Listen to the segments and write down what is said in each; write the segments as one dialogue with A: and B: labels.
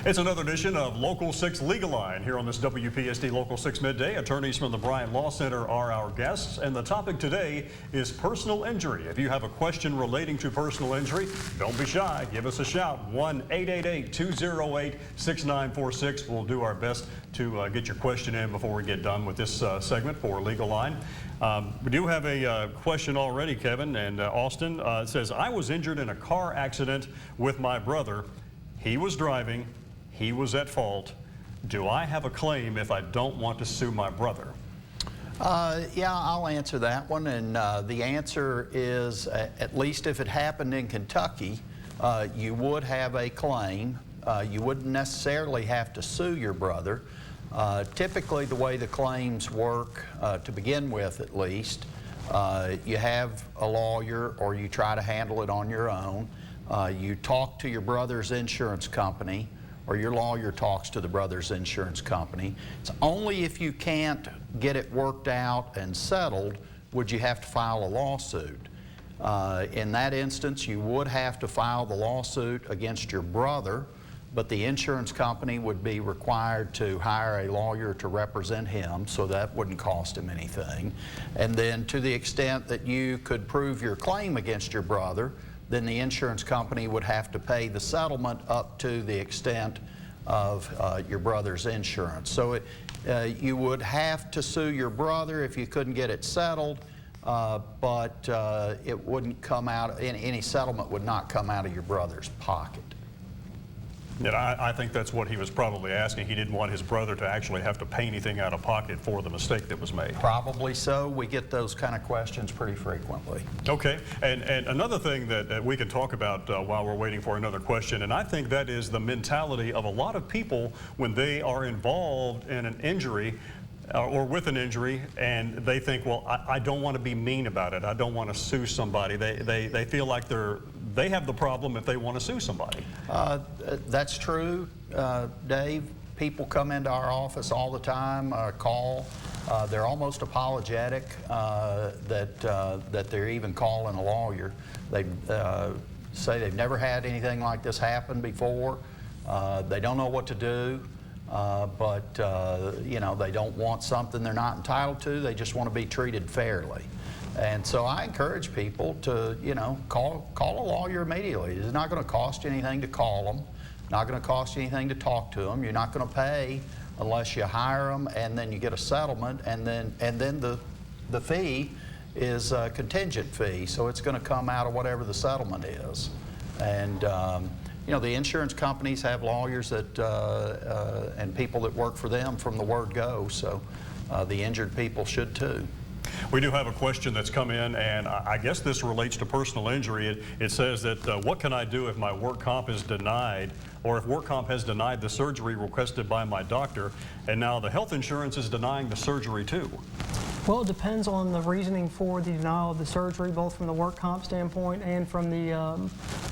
A: It's another edition of Local 6 Legal Line here on this WPSD Local 6 Midday. Attorneys from the Bryant Law Center are our guests, and the topic today is personal injury. If you have a question relating to personal injury, don't be shy. Give us a shout. 1-888-208-6946. We'll do our best to get your question in before we get done with this segment for Legal Line. We do have a question already, Kevin and Austin. It says, I was injured in a car accident with my brother. He was driving. He was at fault. Do I have a claim if I don't want to sue my brother?
B: Yeah, I'll answer that one. And the answer is, at least if it happened in Kentucky, you would have a claim. You wouldn't necessarily have to sue your brother. Typically, the way the claims work, to begin with at least, you have a lawyer or you try to handle it on your own. You talk to your brother's insurance company, or your lawyer talks to the brother's insurance company. It's only if you can't get it worked out and settled would you have to file a lawsuit. In that instance, you would have to file the lawsuit against your brother, but the insurance company would be required to hire a lawyer to represent him, so that wouldn't cost him anything. And then to the extent that you could prove your claim against your brother, then the insurance company would have to pay the settlement up to the extent of your brother's insurance. So you would have to sue your brother if you couldn't get it settled, but it wouldn't come out, any settlement would not come out of your brother's pocket.
A: And I think that's what he was probably asking. He didn't want his brother to actually have to pay anything out of pocket for the mistake that was made.
B: Probably so. We get those kind of questions pretty frequently.
A: Okay, and another thing that we can talk about while we're waiting for another question, and I think that is the mentality of a lot of people when they are involved in an injury or with an injury, and they think, well, I don't want to be mean about it. I don't want to sue somebody. They feel like they have the problem if they want to sue somebody.
B: That's true, Dave. People come into our office all the time, call. They're almost apologetic that they're even calling a lawyer. They say they've never had anything like this happen before. They don't know what to do. But you know, they don't want something they're not entitled to. They just want to be treated fairly. And so I encourage people to, you know, call a lawyer immediately. It's not going to cost you anything to call them. Not going to cost you anything to talk to them. You're not going to pay unless you hire them, and then you get a settlement, and then the fee is a contingent fee. So it's going to come out of whatever the settlement is. And you know, the insurance companies have lawyers that and people that work for them from the word go, so the injured people should too.
A: We do have a question that's come in, and I guess this relates to personal injury. It says that what can I do if my work comp is denied, or if work comp has denied the surgery requested by my doctor, and now the health insurance is denying the surgery too?
C: Well, it depends on the reasoning for the denial of the surgery, both from the work comp standpoint and from the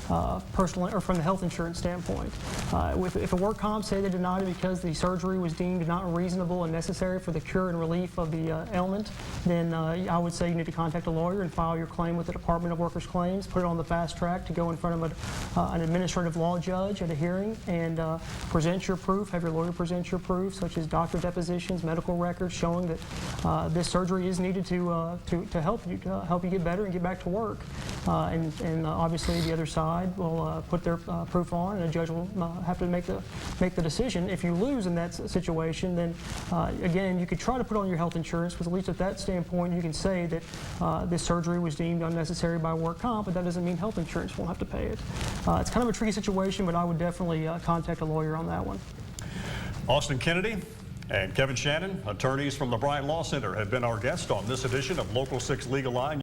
C: from the health insurance standpoint. If a work comp say they denied it because the surgery was deemed not reasonable and necessary for the cure and relief of the ailment, then I would say you need to contact a lawyer and file your claim with the Department of Workers' Claims, put it on the fast track to go in front of an administrative law judge at a hearing and present your proof, have your lawyer present your proof, such as doctor depositions, medical records showing that this surgery is needed to help you get better and get back to work. And obviously the other side will put their proof on, and a judge will have to make the decision. If you lose in that situation, then again, you could try to put on your health insurance, but at least at that standpoint you can say that this surgery was deemed unnecessary by work comp, but that doesn't mean health insurance won't have to pay it. It's kind of a tricky situation, but I would definitely contact a lawyer on that one.
A: Austin Kennedy and Kevin Shannon, attorneys from the Bryant Law Center, have been our guests on this edition of Local 6 Legal Line.